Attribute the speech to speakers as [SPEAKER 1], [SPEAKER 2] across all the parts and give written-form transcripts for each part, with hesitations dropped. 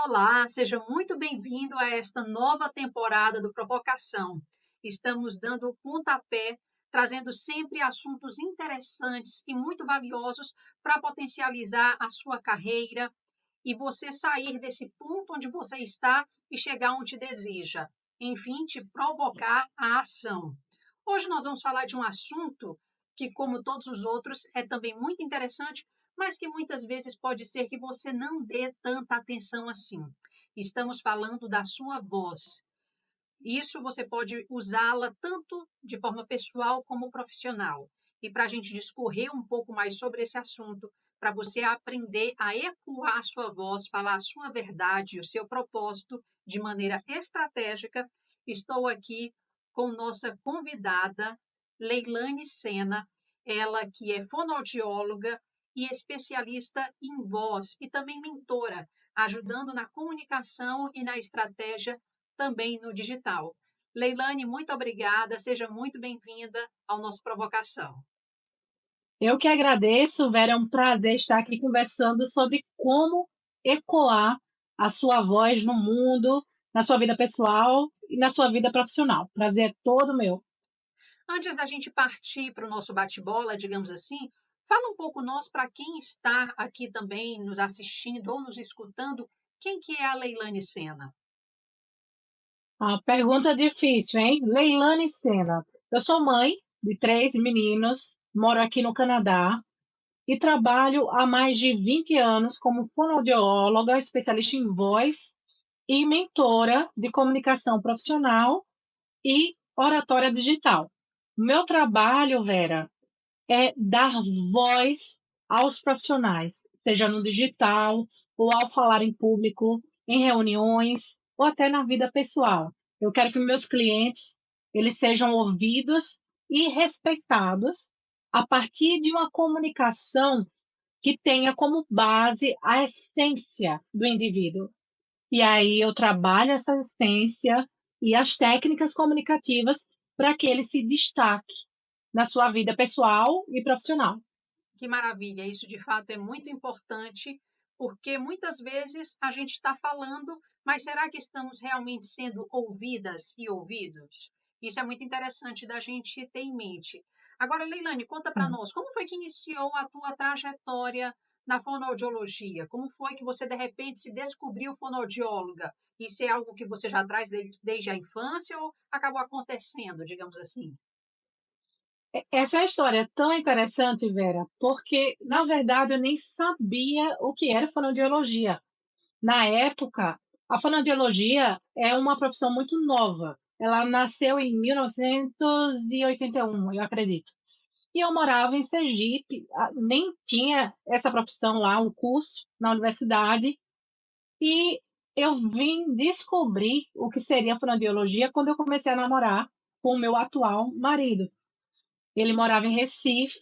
[SPEAKER 1] Olá, seja muito bem-vindo a esta nova temporada do Provocação. Estamos dando o pontapé, trazendo sempre assuntos interessantes e muito valiosos para potencializar a sua carreira e você sair desse ponto onde você está e chegar onde deseja. Enfim, te provocar a ação. Hoje nós vamos falar de um assunto que, como todos os outros, é também muito interessante, mas que muitas vezes pode ser que você não dê tanta atenção assim. Estamos falando da sua voz. Isso você pode usá-la tanto de forma pessoal como profissional. E para a gente discorrer um pouco mais sobre esse assunto, para você aprender a ecoar a sua voz, falar a sua verdade, o seu propósito de maneira estratégica, estou aqui com nossa convidada, Leilane Sena, ela que é fonoaudióloga e especialista em voz e também mentora, ajudando na comunicação e na estratégia também no digital. Leilane, muito obrigada, seja muito bem-vinda ao nosso Provocação.
[SPEAKER 2] Eu que agradeço, Vera, é um prazer estar aqui conversando sobre como ecoar a sua voz no mundo, na sua vida pessoal e na sua vida profissional. Prazer é todo meu.
[SPEAKER 1] Antes da gente partir para o nosso bate-bola, digamos assim, fala um pouco nós, para quem está aqui também nos assistindo ou nos escutando, quem que é a Leilane Sena?
[SPEAKER 2] A pergunta difícil, hein? Leilane Sena. Eu sou mãe de 3 meninos, moro aqui no Canadá e trabalho há mais de 20 anos como fonoaudióloga, especialista em voz e mentora de comunicação profissional e oratória digital. Meu trabalho, Vera, é dar voz aos profissionais, seja no digital ou ao falar em público, em reuniões ou até na vida pessoal. Eu quero que meus clientes eles sejam ouvidos e respeitados a partir de uma comunicação que tenha como base a essência do indivíduo. E aí eu trabalho essa essência e as técnicas comunicativas para que ele se destaque na sua vida pessoal e profissional.
[SPEAKER 1] Que maravilha, isso de fato é muito importante, porque muitas vezes a gente está falando, mas será que estamos realmente sendo ouvidas e ouvidos? Isso é muito interessante da gente ter em mente. Agora, Leilane, conta para
[SPEAKER 2] Sim.
[SPEAKER 1] nós, como foi que iniciou a tua trajetória na fonoaudiologia? Como foi que você, de repente, se descobriu fonoaudióloga? Isso é algo que você já traz desde a infância ou acabou acontecendo, digamos assim?
[SPEAKER 2] Essa é uma história tão interessante, Vera, porque, na verdade, eu nem sabia o que era fonoaudiologia. Na época, a fonoaudiologia é uma profissão muito nova. Ela nasceu em 1981, eu acredito. E eu morava em Sergipe, nem tinha essa profissão lá, um curso na universidade. E eu vim descobrir o que seria fonoaudiologia quando eu comecei a namorar com o meu atual marido. Ele morava em Recife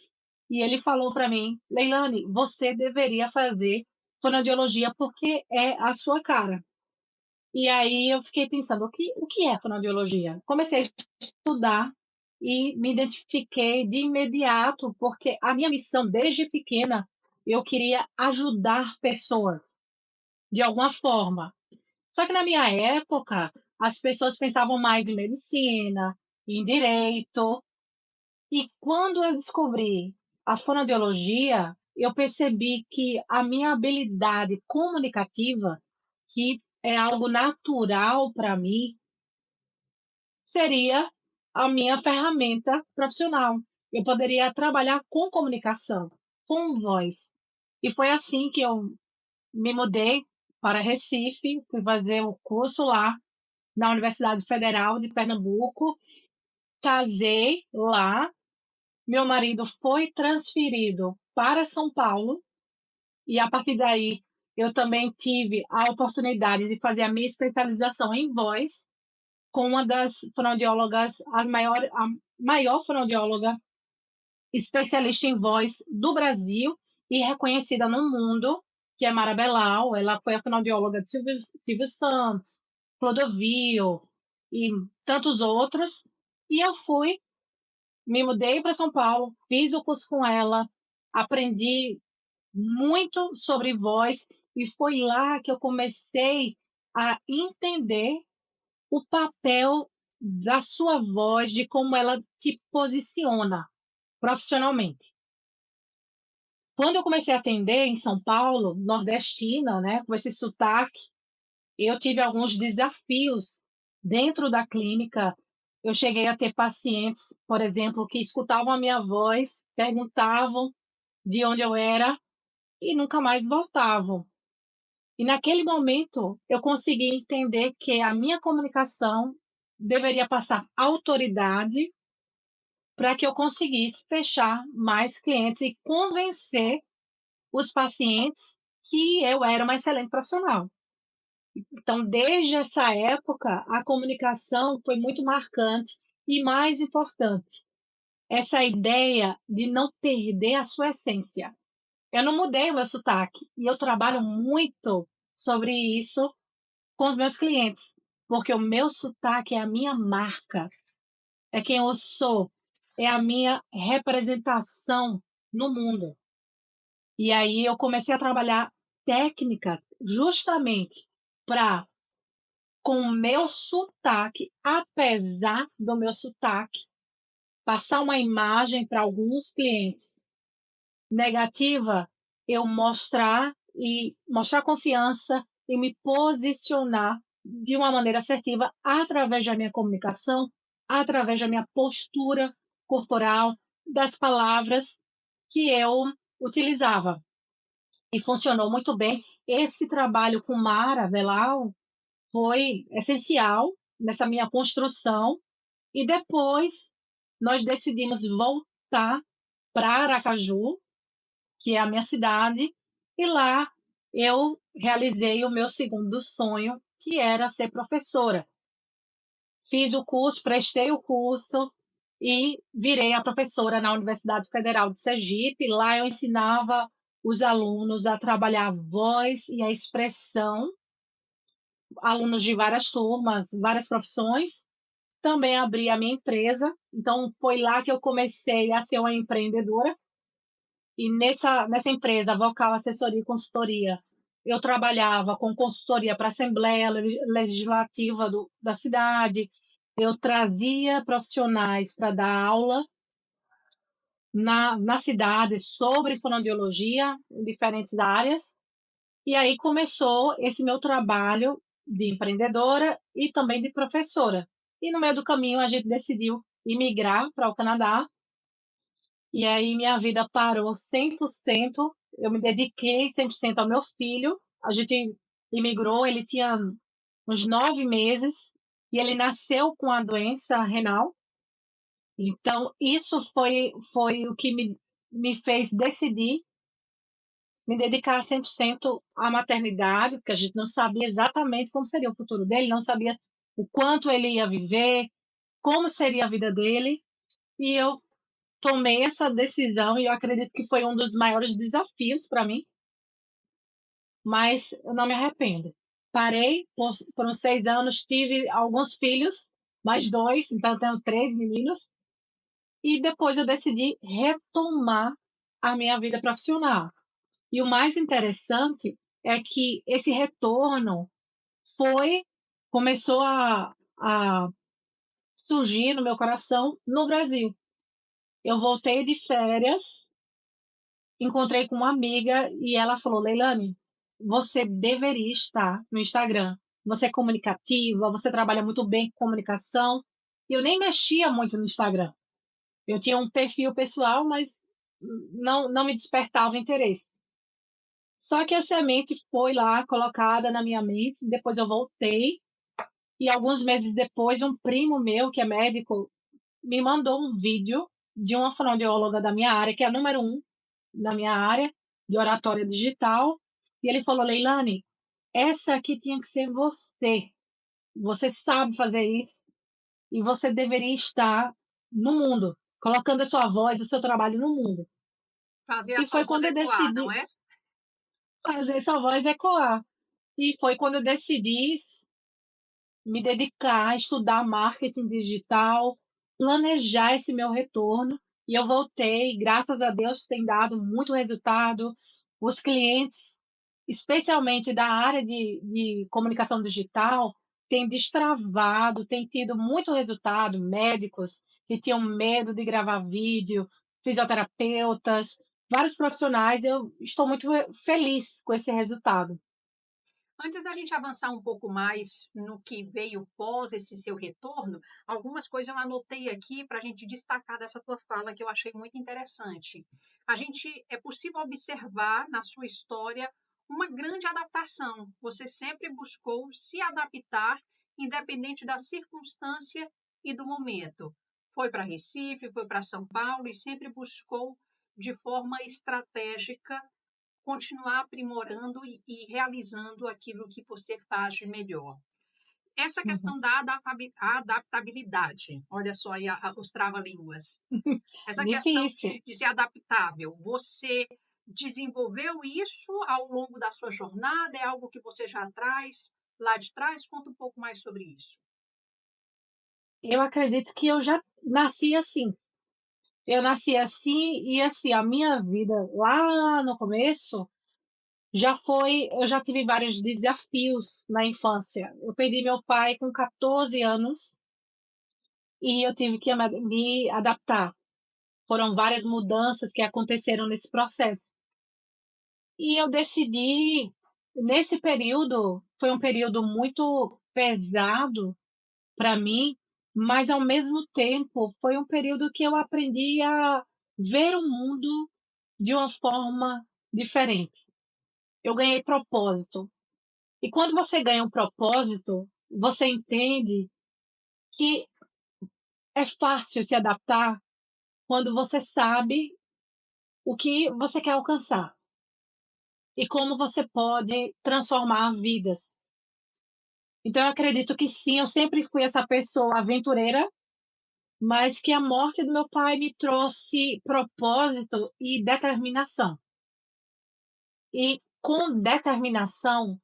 [SPEAKER 2] e ele falou para mim: Leilane, você deveria fazer fonoaudiologia porque é a sua cara. E aí eu fiquei pensando: o que é fonoaudiologia? Comecei a estudar e me identifiquei de imediato, porque a minha missão desde pequena, eu queria ajudar pessoas de alguma forma. Só que na minha época, as pessoas pensavam mais em medicina, em direito. E quando eu descobri a fonoaudiologia, eu percebi que a minha habilidade comunicativa, que é algo natural para mim, seria a minha ferramenta profissional. Eu poderia trabalhar com comunicação, com voz. E foi assim que eu me mudei para Recife, fui fazer o curso lá na Universidade Federal de Pernambuco, casei lá. Meu marido foi transferido para São Paulo e, a partir daí, eu também tive a oportunidade de fazer a minha especialização em voz com uma das fonoaudiólogas, a maior fonoaudióloga especialista em voz do Brasil e reconhecida no mundo, que é Mara Belal. Ela foi a fonoaudióloga de Silvio Santos, Clodovil e tantos outros. E eu me mudei para São Paulo, fiz o curso com ela, aprendi muito sobre voz E foi lá que eu comecei a entender o papel da sua voz, de como ela te posiciona profissionalmente. Quando eu comecei a atender em São Paulo, nordestina, né, com esse sotaque, eu tive alguns desafios dentro da clínica. Eu cheguei a ter pacientes, por exemplo, que escutavam a minha voz, perguntavam de onde eu era e nunca mais voltavam. E naquele momento eu consegui entender que a minha comunicação deveria passar autoridade para que eu conseguisse fechar mais clientes e convencer os pacientes que eu era uma excelente profissional. Então, desde essa época, a comunicação foi muito marcante e, mais importante, essa ideia de não perder a sua essência. Eu não mudei o meu sotaque e eu trabalho muito sobre isso com os meus clientes, porque o meu sotaque é a minha marca, é quem eu sou, é a minha representação no mundo. E aí eu comecei a trabalhar técnica justamente para, com o meu sotaque, apesar do meu sotaque, passar uma imagem para alguns clientes negativa, eu mostrar confiança e me posicionar de uma maneira assertiva através da minha comunicação, através da minha postura corporal, das palavras que eu utilizava. E funcionou muito bem. Esse trabalho com Mara Velal foi essencial nessa minha construção. E depois nós decidimos voltar para Aracaju, que é a minha cidade, e lá eu realizei o meu segundo sonho, que era ser professora. Fiz o curso, prestei o curso e virei a professora na Universidade Federal de Sergipe. Lá eu ensinava os alunos a trabalhar a voz e a expressão, alunos de várias turmas, várias profissões. Também abri a minha empresa, então foi lá que eu comecei a ser uma empreendedora. E nessa empresa, Vocal Assessoria e Consultoria, eu trabalhava com consultoria para a Assembleia Legislativa da cidade, eu trazia profissionais para dar aula na cidade sobre fonoaudiologia, em diferentes áreas, e aí começou esse meu trabalho de empreendedora e também de professora. E no meio do caminho a gente decidiu imigrar para o Canadá, e aí minha vida parou 100%, eu me dediquei 100% ao meu filho. A gente imigrou, ele tinha uns 9 meses e ele nasceu com a doença renal. Então, isso foi o que me fez decidir me dedicar 100% à maternidade, porque a gente não sabia exatamente como seria o futuro dele, não sabia o quanto ele ia viver, como seria a vida dele. E eu tomei essa decisão e eu acredito que foi um dos maiores desafios para mim, mas eu não me arrependo. Parei por uns 6 anos, tive alguns filhos, mais dois, então eu tenho 3 meninos, e depois eu decidi retomar a minha vida profissional. E o mais interessante é que esse retorno foi começou a surgir no meu coração no Brasil. Eu voltei de férias, encontrei com uma amiga e ela falou: Leilane, você deveria estar no Instagram. Você é comunicativa, você trabalha muito bem com comunicação. E eu nem mexia muito no Instagram. Eu tinha um perfil pessoal, mas não me despertava interesse. Só que a semente foi lá colocada na minha mente, depois eu voltei, e alguns meses depois, um primo meu, que é médico, me mandou um vídeo de uma fonoaudióloga da minha área, que é a número 1 na minha área, de oratória digital, e ele falou: Leilane, essa aqui tinha que ser você. Você sabe fazer isso, e você deveria estar no mundo, colocando a sua voz, o seu trabalho no mundo.
[SPEAKER 1] Fazer a
[SPEAKER 2] E
[SPEAKER 1] sua
[SPEAKER 2] foi
[SPEAKER 1] voz
[SPEAKER 2] quando eu
[SPEAKER 1] ecoar, não
[SPEAKER 2] decidi
[SPEAKER 1] é?
[SPEAKER 2] fazer essa voz ecoar. E foi quando eu decidi me dedicar a estudar marketing digital, planejar esse meu retorno. E eu voltei, graças a Deus, tem dado muito resultado. Os clientes especialmente da área de comunicação digital, tem destravado, tem tido muito resultado, médicos que tinham medo de gravar vídeo, fisioterapeutas, vários profissionais, eu estou muito feliz com esse resultado.
[SPEAKER 1] Antes da gente avançar um pouco mais no que veio pós esse seu retorno, algumas coisas eu anotei aqui para a gente destacar dessa tua fala que eu achei muito interessante. É possível observar na sua história uma grande adaptação. Você sempre buscou se adaptar, independente da circunstância e do momento. Foi para Recife, foi para São Paulo e sempre buscou de forma estratégica continuar aprimorando e realizando aquilo que você faz de melhor. Essa
[SPEAKER 2] Uhum.
[SPEAKER 1] questão da adaptabilidade, olha só aí os trava-línguas. Essa questão
[SPEAKER 2] Difícil.
[SPEAKER 1] de ser adaptável, você desenvolveu isso ao longo da sua jornada? É algo que você já traz lá de trás? Conta um pouco mais sobre isso.
[SPEAKER 2] Eu acredito que eu já nasci assim. Eu nasci assim e, assim, a minha vida lá no começo eu já tive vários desafios na infância. Eu perdi meu pai com 14 anos e eu tive que me adaptar. Foram várias mudanças que aconteceram nesse processo. E eu decidi, nesse período, foi um período muito pesado para mim, mas ao mesmo tempo foi um período que eu aprendi a ver o mundo de uma forma diferente. Eu ganhei propósito. E quando você ganha um propósito, você entende que é fácil se adaptar quando você sabe o que você quer alcançar e como você pode transformar vidas. Então, eu acredito que sim, eu sempre fui essa pessoa aventureira, mas que a morte do meu pai me trouxe propósito e determinação. E com determinação,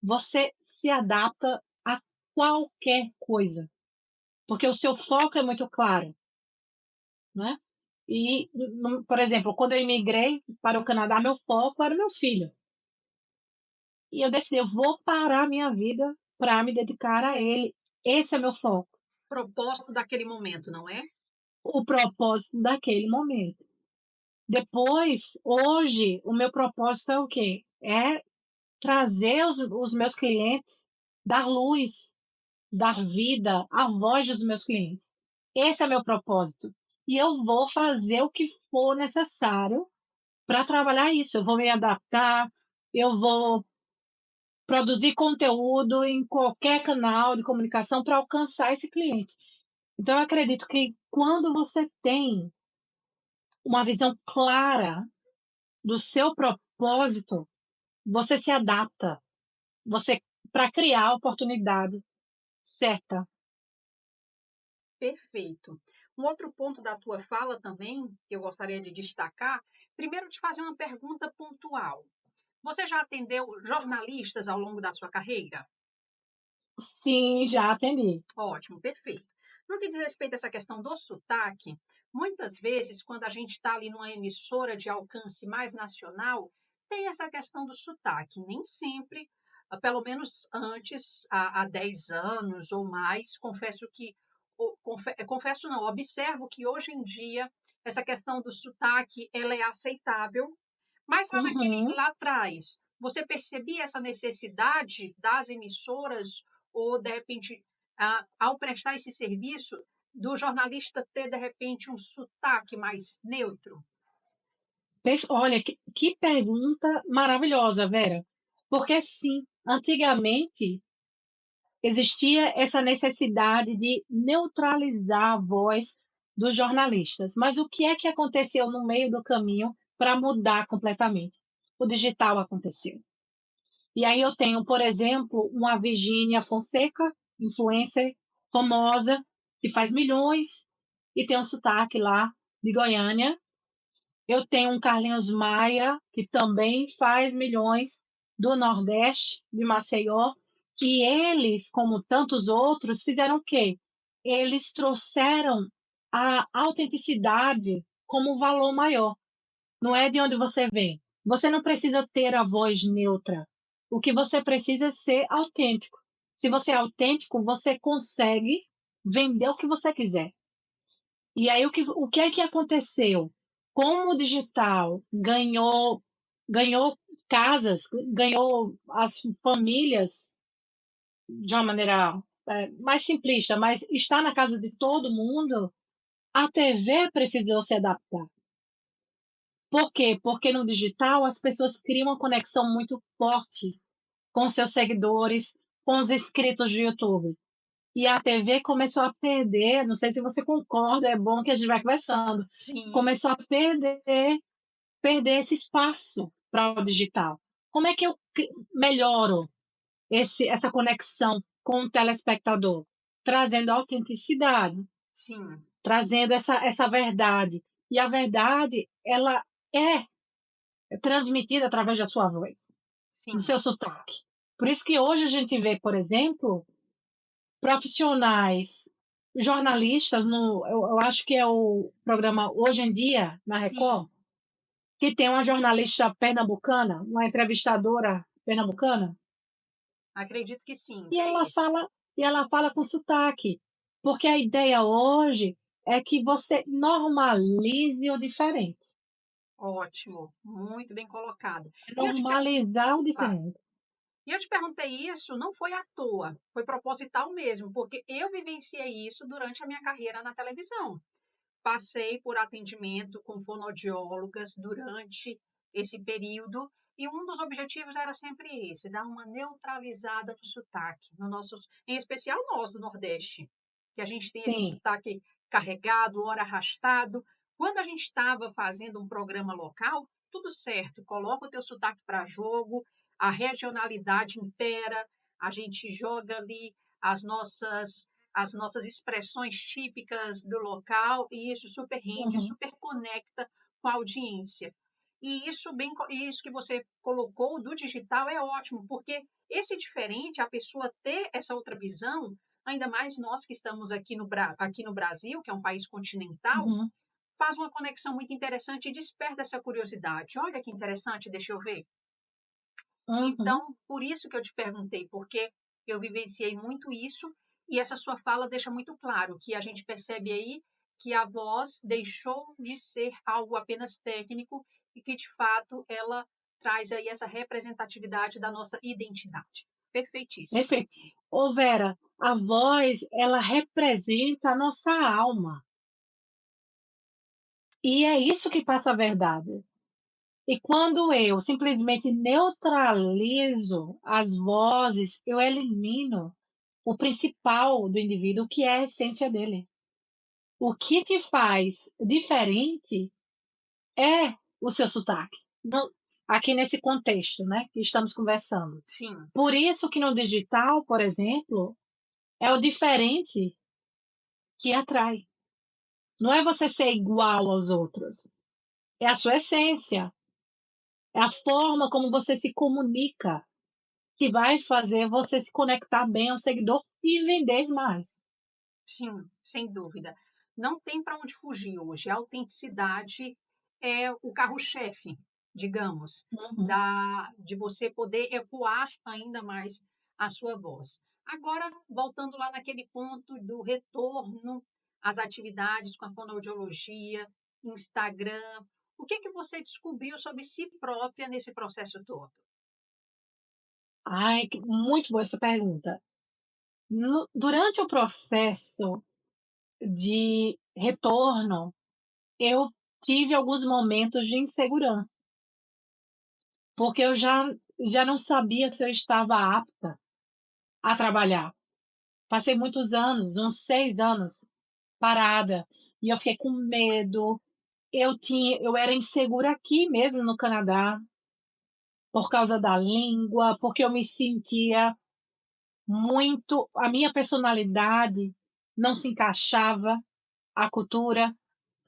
[SPEAKER 2] você se adapta a qualquer coisa, porque o seu foco é muito claro, né? E, por exemplo, quando eu imigrei para o Canadá, meu foco era o meu filho. E eu decidi, eu vou parar minha vida para me dedicar a ele. Esse é meu foco,
[SPEAKER 1] Propósito daquele momento, não é?
[SPEAKER 2] o propósito daquele momento. Depois, hoje, o meu propósito é o quê? É trazer os meus clientes, dar luz, dar vida à voz dos meus clientes. Esse é meu propósito. E eu vou fazer o que for necessário para trabalhar isso. Eu vou me adaptar, eu vou produzir conteúdo em qualquer canal de comunicação para alcançar esse cliente. Então, eu acredito que quando você tem uma visão clara do seu propósito, você se adapta, você para criar a oportunidade certa.
[SPEAKER 1] Perfeito. Um outro ponto da tua fala também, que eu gostaria de destacar, primeiro te fazer uma pergunta pontual. Você já atendeu jornalistas ao longo da sua carreira?
[SPEAKER 2] Sim, já atendi.
[SPEAKER 1] Ótimo, perfeito. No que diz respeito a essa questão do sotaque, muitas vezes, quando a gente está ali numa emissora de alcance mais nacional, tem essa questão do sotaque. Nem sempre, pelo menos antes, há 10 anos ou mais, confesso não, observo que hoje em dia essa questão do sotaque ela é aceitável, mas
[SPEAKER 2] Uhum.
[SPEAKER 1] lá atrás, você percebia essa necessidade das emissoras ou, de repente, ao prestar esse serviço, do jornalista ter, de repente, um sotaque mais neutro?
[SPEAKER 2] Olha, que pergunta maravilhosa, Vera. Porque sim, antigamente existia essa necessidade de neutralizar a voz dos jornalistas. Mas o que é que aconteceu no meio do caminho para mudar completamente? O digital aconteceu. E aí eu tenho, por exemplo, uma Virgínia Fonseca, influencer famosa, que faz milhões e tem um sotaque lá de Goiânia. Eu tenho um Carlinhos Maia, que também faz milhões do Nordeste, de Maceió, que eles, como tantos outros, fizeram o quê? Eles trouxeram a autenticidade como um valor maior. Não é de onde você vem. Você não precisa ter a voz neutra. O que você precisa é ser autêntico. Se você é autêntico, você consegue vender o que você quiser. E aí o que é que aconteceu? Como o digital ganhou casas, ganhou as famílias de uma maneira, mais simplista, mas está na casa de todo mundo, a TV precisou se adaptar. Por quê? Porque no digital as pessoas criam uma conexão muito forte com seus seguidores, com os inscritos do YouTube. E a TV começou a perder, não sei se você concorda, é bom que a gente vai conversando,
[SPEAKER 1] Sim,
[SPEAKER 2] começou a perder esse espaço para o digital. Como é que eu melhoro essa conexão com o telespectador? Trazendo autenticidade,
[SPEAKER 1] sim,
[SPEAKER 2] trazendo essa verdade. E a verdade, ela é transmitida através da sua voz, do
[SPEAKER 1] sim.
[SPEAKER 2] seu sotaque. Por isso que hoje a gente vê, por exemplo, profissionais, jornalistas eu acho que é o programa Hoje em Dia, na
[SPEAKER 1] Sim,
[SPEAKER 2] Record, que tem uma jornalista pernambucana, uma entrevistadora pernambucana,
[SPEAKER 1] acredito que sim,
[SPEAKER 2] e
[SPEAKER 1] que é
[SPEAKER 2] ela
[SPEAKER 1] esse.
[SPEAKER 2] fala e ela fala com sotaque, porque a ideia hoje é que você normalize o diferente,
[SPEAKER 1] Ótimo, muito bem colocado.
[SPEAKER 2] é
[SPEAKER 1] E eu te, per-
[SPEAKER 2] normalizar o
[SPEAKER 1] tá,
[SPEAKER 2] diferente.
[SPEAKER 1] e eu te perguntei isso, não foi à toa, foi proposital mesmo, porque eu vivenciei isso durante a minha carreira na televisão. Passei por atendimento com fonoaudiólogas durante esse período e um dos objetivos era sempre esse, dar uma neutralizada no sotaque, no nossos, em especial nós do Nordeste, que a gente tem esse
[SPEAKER 2] Sim.
[SPEAKER 1] sotaque carregado, hora arrastado. Quando a gente estava fazendo um programa local, tudo certo, coloca o teu sotaque para jogo, a regionalidade impera, a gente joga ali as nossas expressões típicas do local e isso super rende,
[SPEAKER 2] Uhum,
[SPEAKER 1] super conecta com a audiência. E isso que você colocou do digital é ótimo, porque esse diferente, a pessoa ter essa outra visão, ainda mais nós que estamos aqui no Brasil, que é um país continental,
[SPEAKER 2] uhum,
[SPEAKER 1] faz uma conexão muito interessante e desperta essa curiosidade. Olha que interessante, deixa eu ver.
[SPEAKER 2] uhum.
[SPEAKER 1] Então, por isso que eu te perguntei, porque eu vivenciei muito isso e essa sua fala deixa muito claro que a gente percebe aí que a voz deixou de ser algo apenas técnico e que, de fato, ela traz aí essa representatividade da nossa identidade. Perfeitíssimo.
[SPEAKER 2] Perfeito. Ô Vera, a voz, ela representa a nossa alma, e é isso que passa a verdade. E quando eu simplesmente neutralizo as vozes, eu elimino o principal do indivíduo, que é a essência dele. O que te faz diferente é o seu sotaque. Aqui nesse contexto, né, que estamos conversando.
[SPEAKER 1] Sim,
[SPEAKER 2] Por isso que no digital, por exemplo, é o diferente que atrai. Não é você ser igual aos outros, é a sua essência, é a forma como você se comunica que vai fazer você se conectar bem ao seguidor e vender mais.
[SPEAKER 1] sim, sem dúvida. Não tem para onde fugir hoje. A autenticidade é o carro-chefe, digamos,
[SPEAKER 2] Uhum,
[SPEAKER 1] de você poder ecoar ainda mais a sua voz. Agora, voltando lá naquele ponto do retorno às atividades com a fonoaudiologia, Instagram, o que que você descobriu sobre si própria nesse processo todo?
[SPEAKER 2] Ai, muito boa essa pergunta. Durante o processo de retorno, eu tive alguns momentos de insegurança, porque eu já não sabia se eu estava apta a trabalhar. Passei muitos anos, uns 6 anos, parada, e eu fiquei com medo. Eu era insegura aqui mesmo no Canadá, por causa da língua, porque eu me sentia muito, a minha personalidade não se encaixava à cultura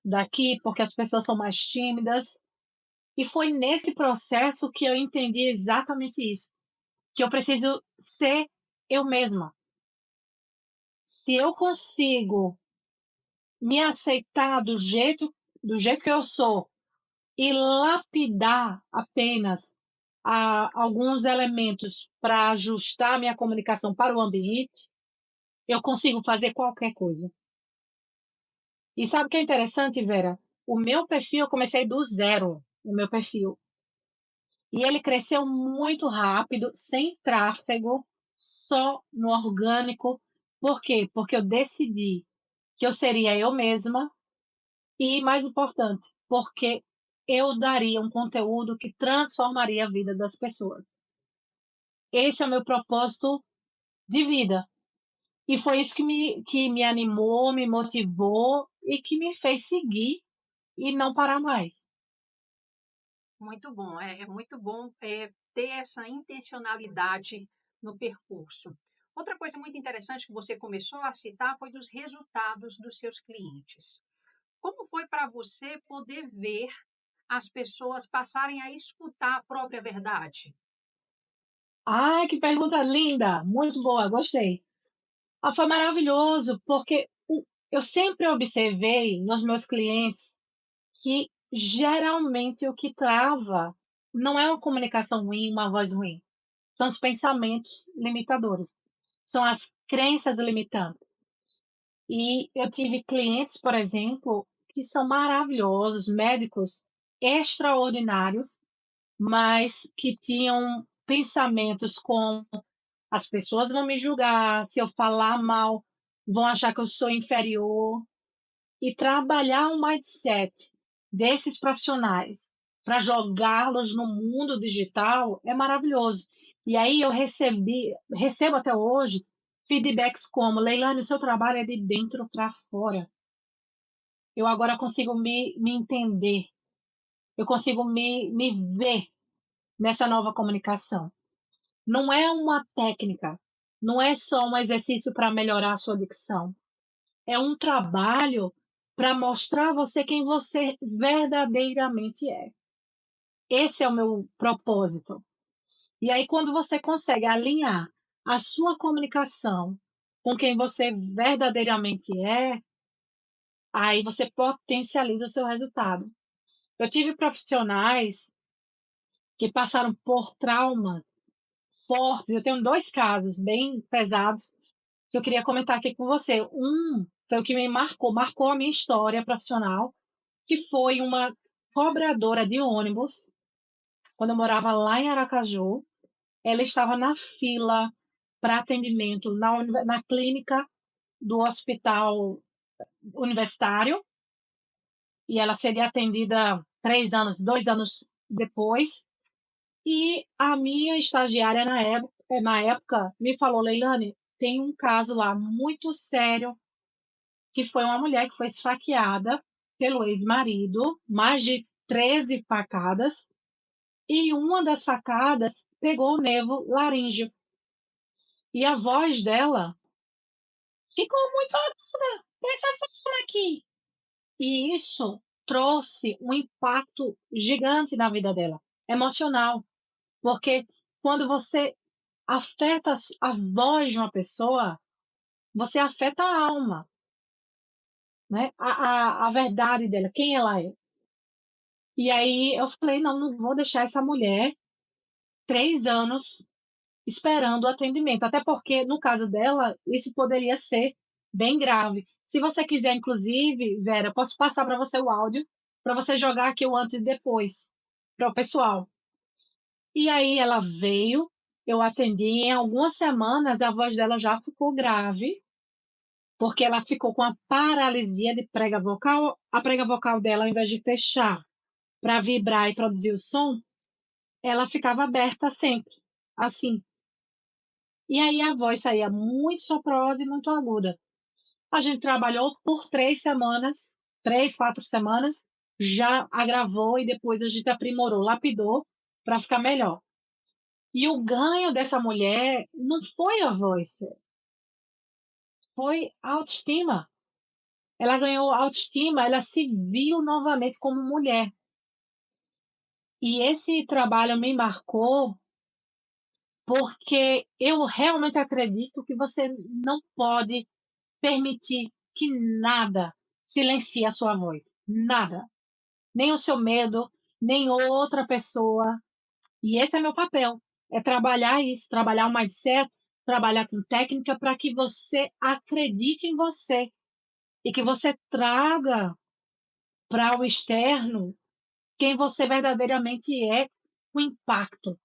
[SPEAKER 2] daqui, porque as pessoas são mais tímidas. E foi nesse processo que eu entendi exatamente isso, que eu preciso ser eu mesma. Se eu consigo me aceitar do jeito que eu sou e lapidar apenas alguns elementos para ajustar a minha comunicação para o ambiente, eu consigo fazer qualquer coisa. E sabe o que é interessante, Vera? O meu perfil, eu comecei do zero, o meu perfil. E ele cresceu muito rápido, sem tráfego, só no orgânico. Por quê? Porque eu decidi que eu seria eu mesma e, mais importante, porque eu daria um conteúdo que transformaria a vida das pessoas. Esse é o meu propósito de vida. E foi isso que me animou, me motivou e que me fez seguir e não parar mais.
[SPEAKER 1] Muito bom, é muito bom ter essa intencionalidade no percurso. Outra coisa muito interessante que você começou a citar foi dos resultados dos seus clientes. Como foi para você poder ver as pessoas passarem a escutar a própria verdade?
[SPEAKER 2] Ai, que pergunta linda! Muito boa, gostei. Ah, foi maravilhoso, porque eu sempre observei nos meus clientes que geralmente o que trava não é uma comunicação ruim, uma voz ruim, são os pensamentos limitadores, são as crenças limitantes. E eu tive clientes, por exemplo, que são maravilhosos, médicos extraordinários, mas que tinham pensamentos como: as pessoas vão me julgar, se eu falar mal, vão achar que eu sou inferior. E trabalhar o mindset desses profissionais para jogá-los no mundo digital é maravilhoso. E aí eu recebo até hoje feedbacks como: Leilane, o seu trabalho é de dentro para fora. Eu agora consigo me entender, eu consigo me ver nessa nova comunicação. Não é uma técnica, não é só um exercício para melhorar a sua dicção. É um trabalho para mostrar a você quem você verdadeiramente é. Esse é o meu propósito. E aí, quando você consegue alinhar a sua comunicação com quem você verdadeiramente é, aí você potencializa o seu resultado. Eu tive profissionais que passaram por trauma fortes. Eu tenho 2 casos bem pesados que eu queria comentar aqui com você. Um foi o que me marcou a minha história profissional, que foi uma cobradora de ônibus, quando eu morava lá em Aracaju. Ela estava na fila para atendimento na clínica do hospital universitário, e ela seria atendida 3 anos, 2 anos depois. E a minha estagiária na época me falou: Leilane, tem um caso lá muito sério, que foi uma mulher que foi esfaqueada pelo ex-marido, mais de 13 facadas, e uma das facadas pegou o nervo laríngeo. E a voz dela ficou muito aguda, essa fala aqui. E isso trouxe um impacto gigante na vida dela, emocional, porque quando você afeta a voz de uma pessoa, você afeta a alma, né? A verdade dela, quem ela é. E aí eu falei: não, não vou deixar essa mulher 3 anos esperando o atendimento, até porque, no caso dela, isso poderia ser bem grave. Se você quiser, inclusive, Vera, eu posso passar para você o áudio, para você jogar aqui o antes e depois, para o pessoal. E aí ela veio, eu atendi, em algumas semanas a voz dela já ficou grave, porque ela ficou com a paralisia de prega vocal. A prega vocal dela, ao invés de fechar para vibrar e produzir o som, ela ficava aberta sempre, assim. E aí a voz saía muito soprosa e muito aguda. A gente trabalhou por 3 semanas, 3, 4 semanas, já agravou e depois a gente aprimorou, lapidou para ficar melhor. E o ganho dessa mulher não foi a voz, foi a autoestima. Ela ganhou autoestima, ela se viu novamente como mulher. E esse trabalho me marcou, porque eu realmente acredito que você não pode permitir que nada silencie a sua voz. Nada. Nem o seu medo, nem outra pessoa. E esse é meu papel, é trabalhar isso, trabalhar o mindset, trabalhar com técnica para que você acredite em você e que você traga para o externo quem você verdadeiramente é, com impacto,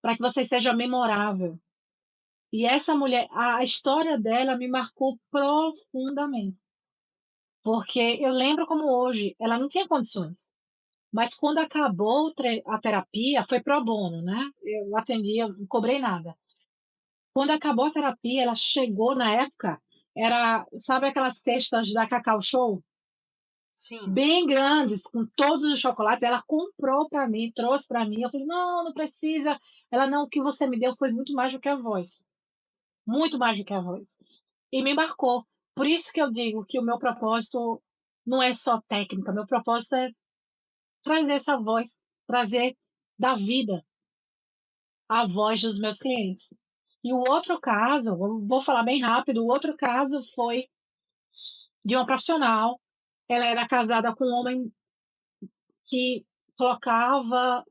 [SPEAKER 2] para que você seja memorável. E essa mulher, a história dela me marcou profundamente, porque eu lembro como hoje, ela não tinha condições, mas quando acabou a terapia, foi pro bono, né, eu atendi, eu não cobrei nada. Quando acabou a terapia, ela chegou na época, era, sabe aquelas cestas da Cacau Show?
[SPEAKER 1] Sim,
[SPEAKER 2] Bem grandes, com todos os chocolates, ela comprou para mim, trouxe para mim, eu falei: "Não, não precisa". Ela: "Não, o que você me deu foi muito mais do que a voz, muito mais do que a voz". E me marcou. Por isso que eu digo que o meu propósito não é só técnica, meu propósito é trazer essa voz, trazer da vida a voz dos meus clientes. E o outro caso, vou falar bem rápido, o outro caso foi de uma profissional, ela era casada com um homem que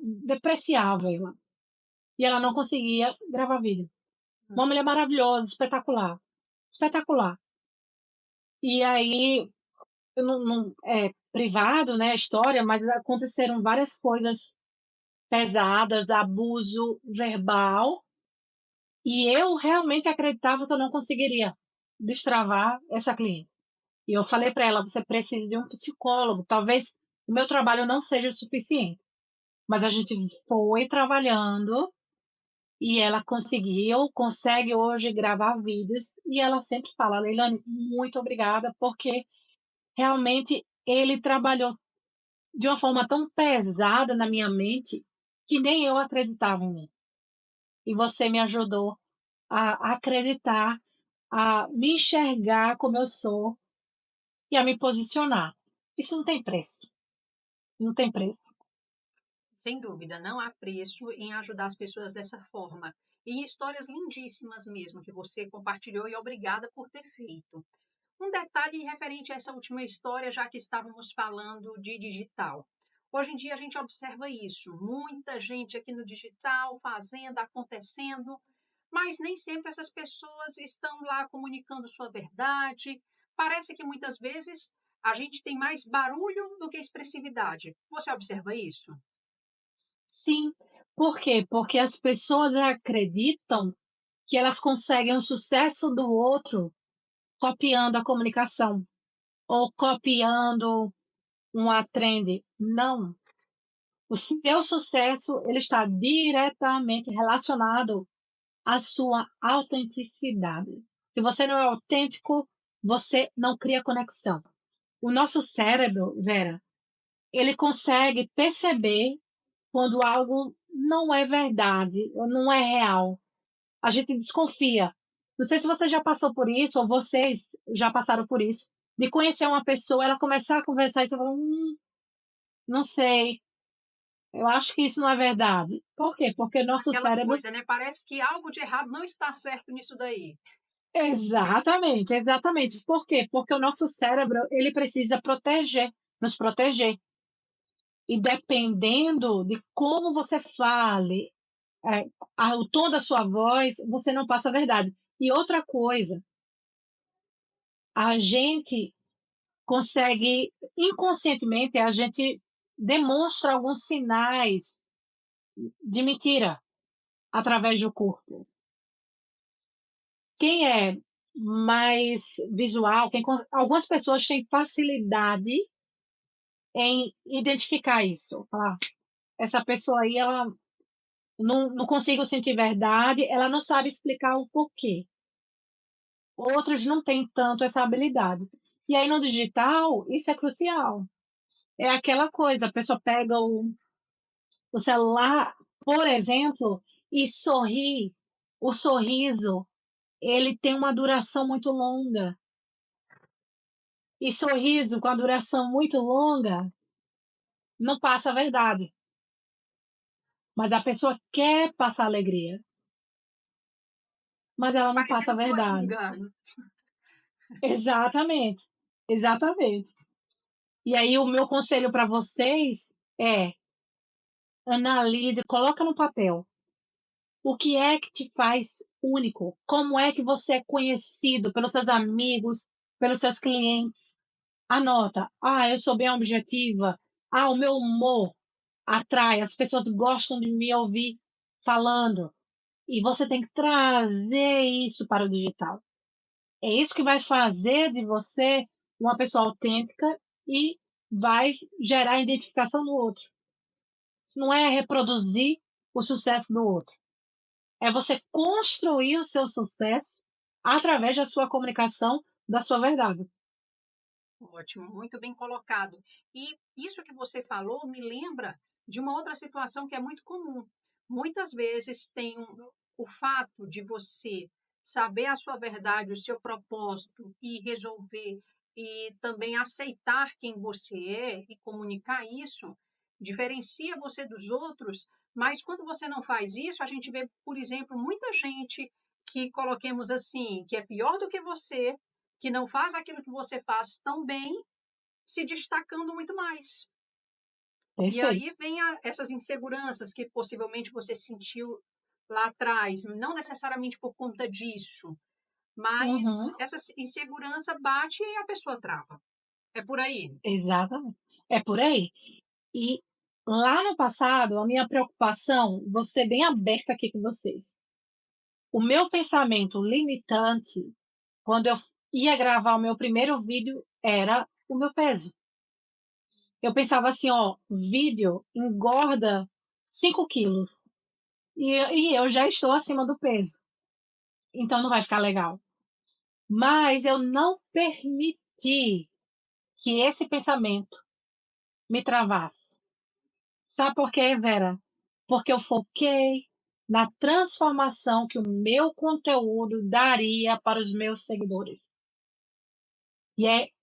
[SPEAKER 2] depreciava ela, e ela não conseguia gravar vídeo. Uma mulher maravilhosa, espetacular, espetacular. E aí, eu não é privado, né, a história, mas aconteceram várias coisas pesadas, abuso verbal, e eu realmente acreditava que eu não conseguiria destravar essa cliente. E eu falei para ela: "Você precisa de um psicólogo, talvez o meu trabalho não seja o suficiente". Mas a gente foi trabalhando e ela consegue hoje gravar vídeos e ela sempre fala: "Leilane, muito obrigada, porque realmente ele trabalhou de uma forma tão pesada na minha mente, que nem eu acreditava em mim. E você me ajudou a acreditar, a me enxergar como eu sou e a me posicionar". Isso não tem preço, não tem preço.
[SPEAKER 1] sem dúvida, não há preço em ajudar as pessoas dessa forma. E histórias lindíssimas mesmo que você compartilhou e obrigada por ter feito. Um detalhe referente a essa última história, já que estávamos falando de digital. Hoje em dia a gente observa isso, muita gente aqui no digital fazendo, acontecendo, mas nem sempre essas pessoas estão lá comunicando sua verdade. Parece que muitas vezes a gente tem mais barulho do que expressividade. Você observa isso?
[SPEAKER 2] Sim, por quê? Porque as pessoas acreditam que elas conseguem o sucesso do outro copiando a comunicação ou copiando uma trend. Não, o seu sucesso ele está diretamente relacionado à sua autenticidade. Se você não é autêntico, você não cria conexão. O nosso cérebro, Vera, ele consegue perceber quando algo não é verdade ou não é real. A gente desconfia. Não sei se você já passou por isso ou vocês já passaram por isso, de conhecer uma pessoa, ela começar a conversar e você fala: não sei, eu acho que isso não é verdade". Por quê? Porque nosso
[SPEAKER 1] Aquela
[SPEAKER 2] cérebro
[SPEAKER 1] coisa, né? Parece que algo de errado não está certo nisso daí.
[SPEAKER 2] exatamente, exatamente. Por quê? Porque o nosso cérebro, ele precisa proteger, nos proteger. E dependendo de como você fale, eh, o tom da sua voz, você não passa a verdade. E outra coisa, a gente consegue inconscientemente, a gente demonstra alguns sinais de mentira através do corpo. Quem é mais visual, algumas pessoas têm facilidade em identificar isso, falar: "Essa pessoa aí, ela não consigo sentir verdade", ela não sabe explicar o porquê. Outros não têm tanto essa habilidade. E aí no digital, isso é crucial. É aquela coisa, a pessoa pega o celular, por exemplo, e sorri. O sorriso, ele tem uma duração muito longa. E sorriso com a duração muito longa não passa a verdade, mas a pessoa quer passar alegria, mas ela não passa a
[SPEAKER 1] Parecendo
[SPEAKER 2] verdade.
[SPEAKER 1] coringa.
[SPEAKER 2] Exatamente, exatamente. E aí o meu conselho para vocês é: analise, coloca no papel. O que é que te faz único? Como é que você é conhecido pelos seus amigos, pelos seus clientes? Anota. Ah, eu sou bem objetiva. Ah, o meu humor atrai, as pessoas gostam de me ouvir falando. E você tem que trazer isso para o digital. É isso que vai fazer de você uma pessoa autêntica e vai gerar identificação no outro. Não é reproduzir o sucesso do outro. É você construir o seu sucesso através da sua comunicação, da sua verdade.
[SPEAKER 1] Ótimo, muito bem colocado. E isso que você falou me lembra de uma outra situação que é muito comum. Muitas vezes o fato de você saber a sua verdade, o seu propósito e resolver e também aceitar quem você é e comunicar isso, diferencia você dos outros, mas quando você não faz isso, a gente vê, por exemplo, muita gente que coloquemos assim, que é pior do que você, que não faz aquilo que você faz tão bem, se destacando muito mais. E
[SPEAKER 2] Perfeito.
[SPEAKER 1] aí vem essas inseguranças que possivelmente você sentiu lá atrás, não necessariamente por conta disso, mas
[SPEAKER 2] Uhum,
[SPEAKER 1] essa insegurança bate e a pessoa trava. É por aí.
[SPEAKER 2] exatamente. É por aí. E lá no passado, a minha preocupação, vou ser bem aberta aqui com vocês. O meu pensamento limitante, quando eu ia gravar o meu primeiro vídeo, era o meu peso. Eu pensava assim, ó, vídeo engorda 5 quilos e eu já estou acima do peso, então não vai ficar legal. Mas eu não permiti que esse pensamento me travasse. Sabe por quê, Vera? Porque eu foquei na transformação que o meu conteúdo daria para os meus seguidores.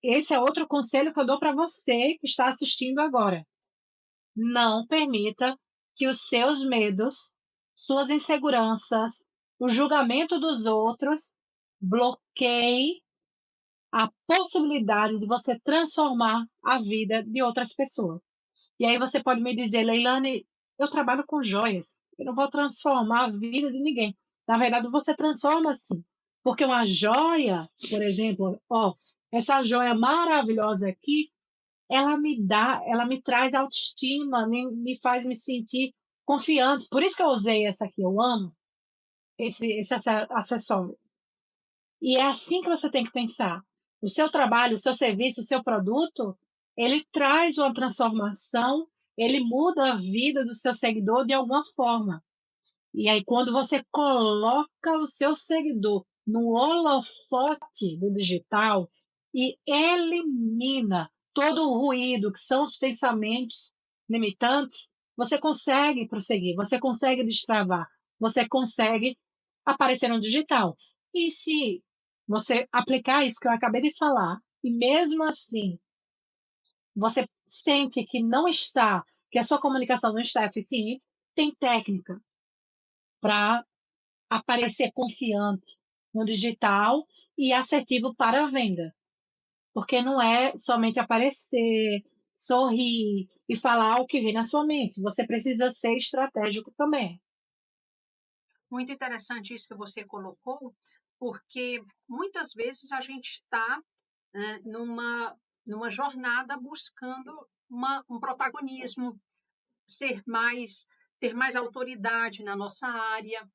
[SPEAKER 2] Esse é outro conselho que eu dou para você que está assistindo agora. Não permita que os seus medos, suas inseguranças, o julgamento dos outros bloqueie a possibilidade de você transformar a vida de outras pessoas. E aí você pode me dizer: "Leilane, eu trabalho com joias, eu não vou transformar a vida de ninguém". Na verdade, você transforma sim, porque uma joia, por exemplo, ó, essa joia maravilhosa aqui, ela me traz autoestima, me faz me sentir confiante. Por isso que eu usei essa aqui, eu amo esse acessório. E é assim que você tem que pensar. O seu trabalho, o seu serviço, o seu produto, ele traz uma transformação, ele muda a vida do seu seguidor de alguma forma. E aí, quando você coloca o seu seguidor no holofote do digital e elimina todo o ruído, que são os pensamentos limitantes, você consegue prosseguir, você consegue destravar, você consegue aparecer no digital. E se você aplicar isso que eu acabei de falar, e mesmo assim você sente que não está, que a sua comunicação não está eficiente, tem técnica para aparecer confiante no digital e assertivo para a venda. Porque não é somente aparecer, sorrir e falar o que vem na sua mente. Você precisa ser estratégico também.
[SPEAKER 1] Muito interessante isso que você colocou, porque muitas vezes a gente está numa jornada buscando um protagonismo, ser mais, ter mais autoridade na nossa área.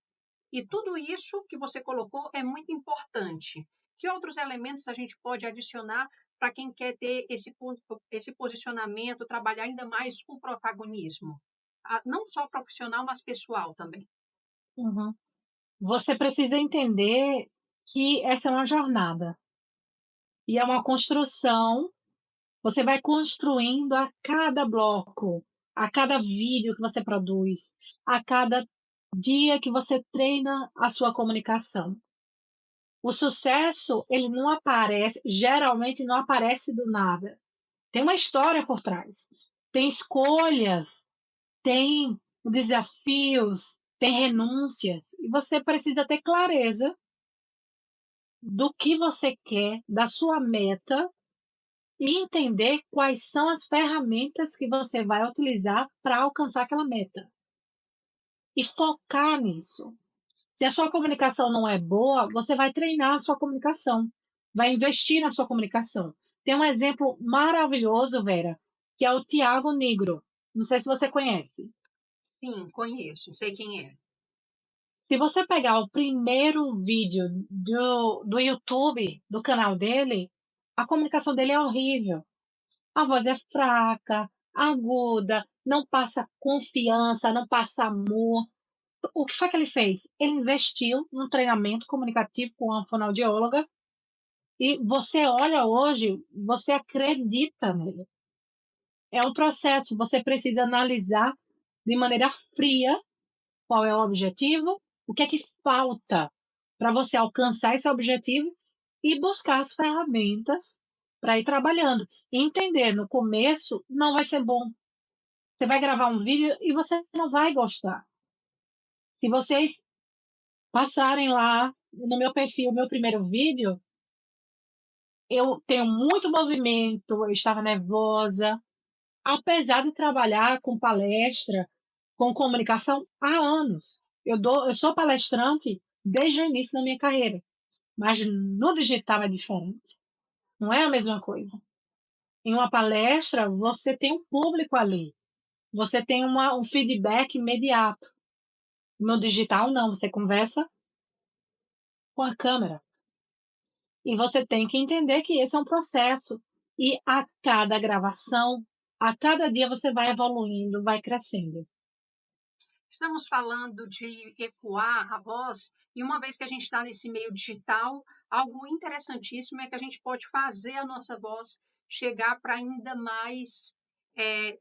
[SPEAKER 1] E tudo isso que você colocou é muito importante. Que outros elementos a gente pode adicionar para quem quer ter esse posicionamento, trabalhar ainda mais o protagonismo? Não só profissional, mas pessoal também.
[SPEAKER 2] Uhum. Você precisa entender que essa é uma jornada e é uma construção. Você vai construindo a cada bloco, a cada vídeo que você produz, a cada dia que você treina a sua comunicação. O sucesso, ele não aparece, geralmente não aparece do nada. Tem uma história por trás. Tem escolhas, tem desafios, tem renúncias. E você precisa ter clareza do que você quer, da sua meta, e entender quais são as ferramentas que você vai utilizar para alcançar aquela meta e focar nisso. Se a sua comunicação não é boa, você vai treinar a sua comunicação, vai investir na sua comunicação. Tem um exemplo maravilhoso, Vera, que é o Tiago Negro. Não sei se você conhece.
[SPEAKER 1] Sim, conheço, sei quem é.
[SPEAKER 2] Se você pegar o primeiro vídeo do YouTube, do canal dele, a comunicação dele é horrível. A voz é fraca, aguda, não passa confiança, não passa amor. O que foi que ele fez? Ele investiu num treinamento comunicativo com uma fonoaudióloga e você olha hoje, você acredita nele. É um processo, você precisa analisar de maneira fria qual é o objetivo, o que é que falta para você alcançar esse objetivo e buscar as ferramentas para ir trabalhando. E entender, no começo não vai ser bom. Você vai gravar um vídeo e você não vai gostar. Se vocês passarem lá no meu perfil, meu primeiro vídeo, eu tenho muito movimento, eu estava nervosa, apesar de trabalhar com palestra, com comunicação há anos. Eu sou palestrante desde o início da minha carreira, mas no digital é diferente, não é a mesma coisa. Em uma palestra, você tem um público ali, você tem um feedback imediato. No digital, não, você conversa com a câmera. E você tem que entender que esse é um processo. E a cada gravação, a cada dia você vai evoluindo, vai crescendo.
[SPEAKER 1] Estamos falando de ecoar a voz, e uma vez que a gente está nesse meio digital, algo interessantíssimo é que a gente pode fazer a nossa voz chegar para ainda mais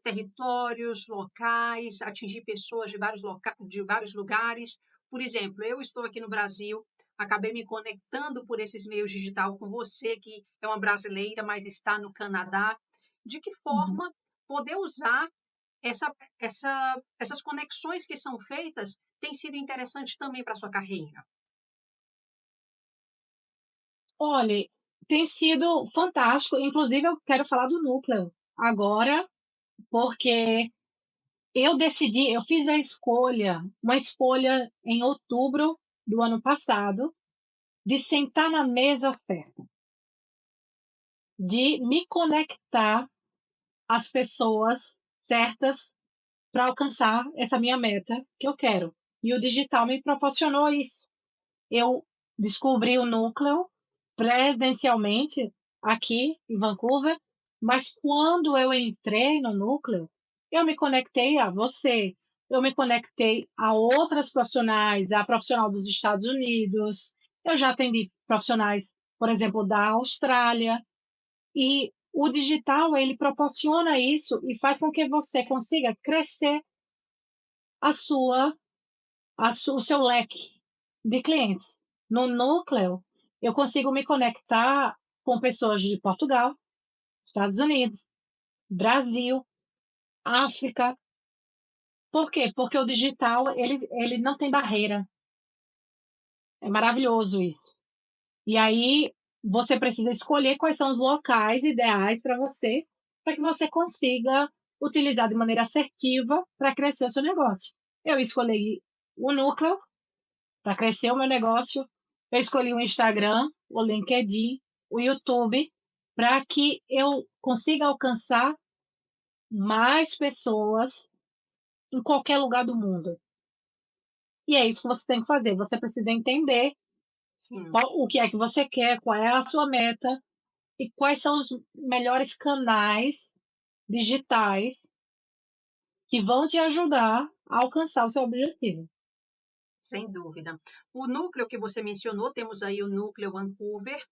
[SPEAKER 1] territórios, locais, atingir pessoas de vários lugares. Por exemplo, eu estou aqui no Brasil, acabei me conectando por esses meios digital com você, que é uma brasileira, mas está no Canadá. De que
[SPEAKER 2] Uhum.
[SPEAKER 1] forma poder usar essas conexões que são feitas têm sido interessantes também para a sua carreira?
[SPEAKER 2] Olha, tem sido fantástico. Inclusive, eu quero falar do núcleo agora, porque eu fiz uma escolha em outubro do ano passado, de sentar na mesa certa, de me conectar às pessoas certas para alcançar essa minha meta que eu quero. E o digital me proporcionou isso. Eu descobri o núcleo presencialmente aqui em Vancouver, mas quando eu entrei no núcleo, eu me conectei a você, eu me conectei a outras profissionais, a profissional dos Estados Unidos, eu já atendi profissionais, por exemplo, da Austrália, e o digital ele proporciona isso e faz com que você consiga crescer a sua o seu leque de clientes. No núcleo, eu consigo me conectar com pessoas de Portugal, Estados Unidos, Brasil, África. Por quê? Porque o digital ele não tem barreira. É maravilhoso isso. E aí você precisa escolher quais são os locais ideais para você, para que você consiga utilizar de maneira assertiva para crescer o seu negócio. Eu escolhi o núcleo para crescer o meu negócio, eu escolhi o Instagram, o LinkedIn, o YouTube, para que eu consiga alcançar mais pessoas em qualquer lugar do mundo. E é isso que você tem que fazer. Você precisa entender
[SPEAKER 1] Sim,
[SPEAKER 2] o que é que você quer, qual é a sua meta e quais são os melhores canais digitais que vão te ajudar a alcançar o seu objetivo.
[SPEAKER 1] sem dúvida. O núcleo que você mencionou, temos aí o Núcleo Vancouver,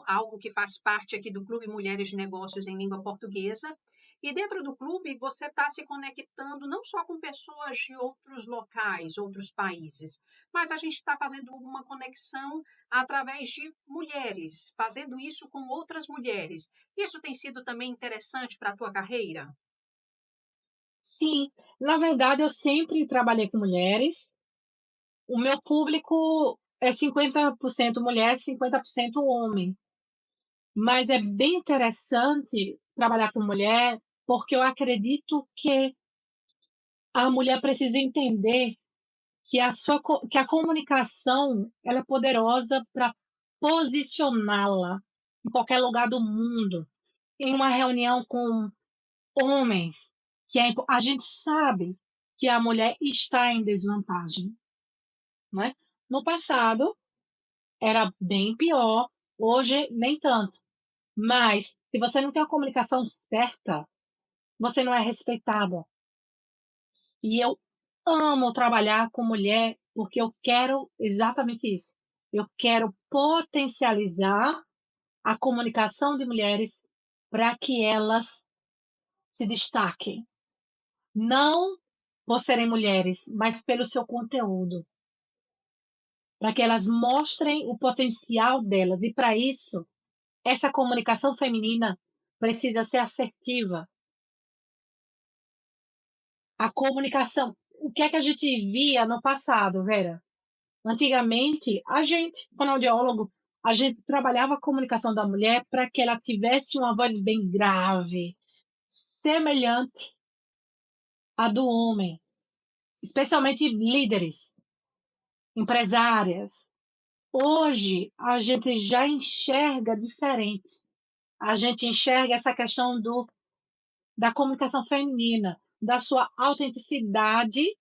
[SPEAKER 1] algo que faz parte aqui do Clube Mulheres de Negócios em Língua Portuguesa. E dentro do clube, você está se conectando não só com pessoas de outros locais, outros países, mas a gente está fazendo uma conexão através de mulheres, fazendo isso com outras mulheres. Isso tem sido também interessante para a tua carreira?
[SPEAKER 2] Sim, na verdade eu sempre trabalhei com mulheres. O meu público é 50% mulher, 50% homem. mas é bem interessante trabalhar com mulher, porque eu acredito que a mulher precisa entender que a comunicação ela é poderosa para posicioná-la em qualquer lugar do mundo, em uma reunião com homens, a gente sabe que a mulher está em desvantagem, né. No passado era bem pior, hoje nem tanto, mas se você não tem a comunicação certa, você não é respeitada. E eu amo trabalhar com mulher, porque eu quero exatamente isso. Eu quero potencializar a comunicação de mulheres para que elas se destaquem, não por serem mulheres, mas pelo seu conteúdo, para que elas mostrem o potencial delas. E para isso, essa comunicação feminina precisa ser assertiva. A comunicação, o que é que a gente via no passado, Vera? Antigamente, a gente, fonoaudiólogo, a gente trabalhava a comunicação da mulher para que ela tivesse uma voz bem grave, semelhante à do homem, especialmente líderes, empresárias. Hoje, a gente já enxerga diferente. A gente enxerga essa questão da comunicação feminina, da sua autenticidade,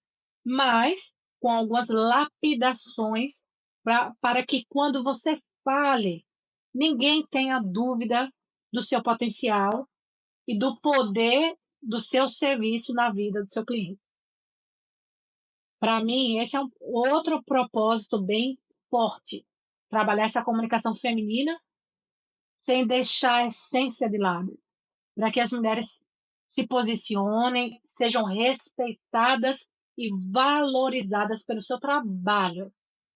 [SPEAKER 2] mas com algumas lapidações para que quando você fale, ninguém tenha dúvida do seu potencial e do poder do seu serviço na vida do seu cliente. Para mim, esse é um outro propósito bem forte, trabalhar essa comunicação feminina sem deixar a essência de lado, para que as mulheres se posicionem, sejam respeitadas e valorizadas pelo seu trabalho.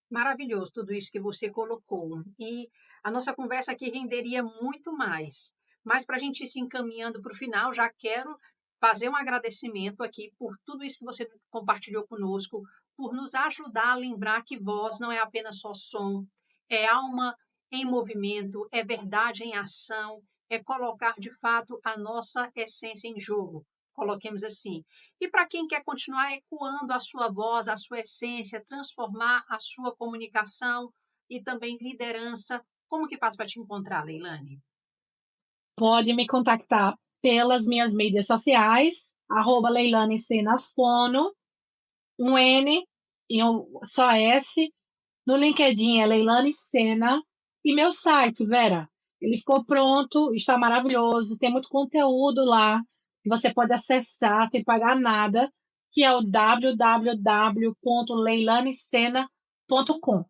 [SPEAKER 1] Maravilhoso tudo isso que você colocou. E a nossa conversa aqui renderia muito mais. Mas para a gente ir se encaminhando para o final, já quero fazer um agradecimento aqui por tudo isso que você compartilhou conosco, por nos ajudar a lembrar que voz não é apenas só som, é alma em movimento, é verdade em ação, é colocar de fato a nossa essência em jogo. Coloquemos assim. E para quem quer continuar ecoando a sua voz, a sua essência, transformar a sua comunicação e também liderança, como que faz para te encontrar, Leilane?
[SPEAKER 2] Pode me contactar pelas minhas mídias sociais, Leilane Sena Fono, um N e só S. No LinkedIn é Leilane Sena. E meu site, Vera, ele ficou pronto, está maravilhoso, tem muito conteúdo lá que você pode acessar sem pagar nada, que é o www.leilanesena.com.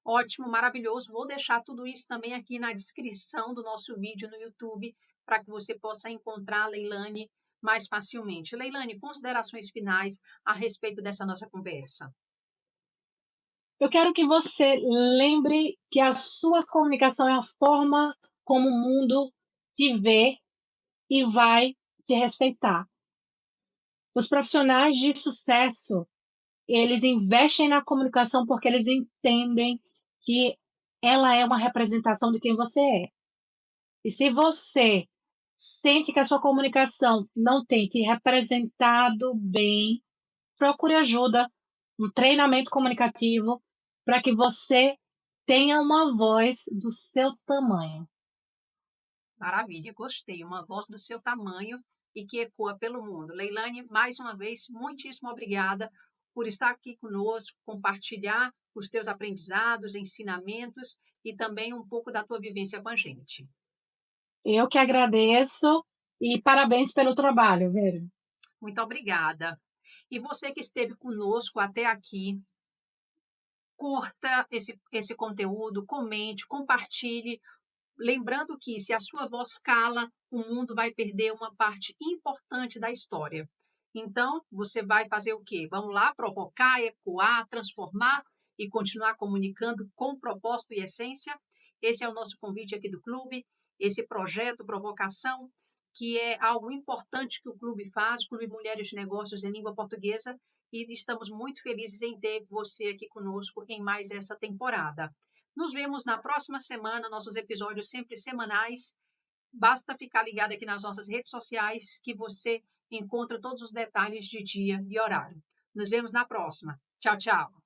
[SPEAKER 1] Ótimo, maravilhoso. Vou deixar tudo isso também aqui na descrição do nosso vídeo no YouTube para que você possa encontrar a Leilane mais facilmente. Leilane, considerações finais a respeito dessa nossa conversa.
[SPEAKER 2] Eu quero que você lembre que a sua comunicação é a forma como o mundo te vê e vai te respeitar. Os profissionais de sucesso, eles investem na comunicação porque eles entendem que ela é uma representação de quem você é. E se você sente que a sua comunicação não tem te representado bem, procure ajuda, um treinamento comunicativo, para que você tenha uma voz do seu tamanho.
[SPEAKER 1] Maravilha, gostei. Uma voz do seu tamanho e que ecoa pelo mundo. Leilane, mais uma vez, muitíssimo obrigada por estar aqui conosco, compartilhar os teus aprendizados, ensinamentos e também um pouco da tua vivência com a gente.
[SPEAKER 2] Eu que agradeço e parabéns pelo trabalho, Vera.
[SPEAKER 1] Muito obrigada. E você que esteve conosco até aqui, curta esse conteúdo, comente, compartilhe. Lembrando que, se a sua voz cala, o mundo vai perder uma parte importante da história. Então, você vai fazer o quê? Vamos lá, provocar, ecoar, transformar e continuar comunicando com propósito e essência? Esse é o nosso convite aqui do clube, esse projeto Provocação, que é algo importante que o clube faz, Clube Mulheres de Negócios em Língua Portuguesa, e estamos muito felizes em ter você aqui conosco em mais essa temporada. Nos vemos na próxima semana, nossos episódios sempre semanais. Basta ficar ligado aqui nas nossas redes sociais que você encontra todos os detalhes de dia e horário. Nos vemos na próxima. Tchau, tchau.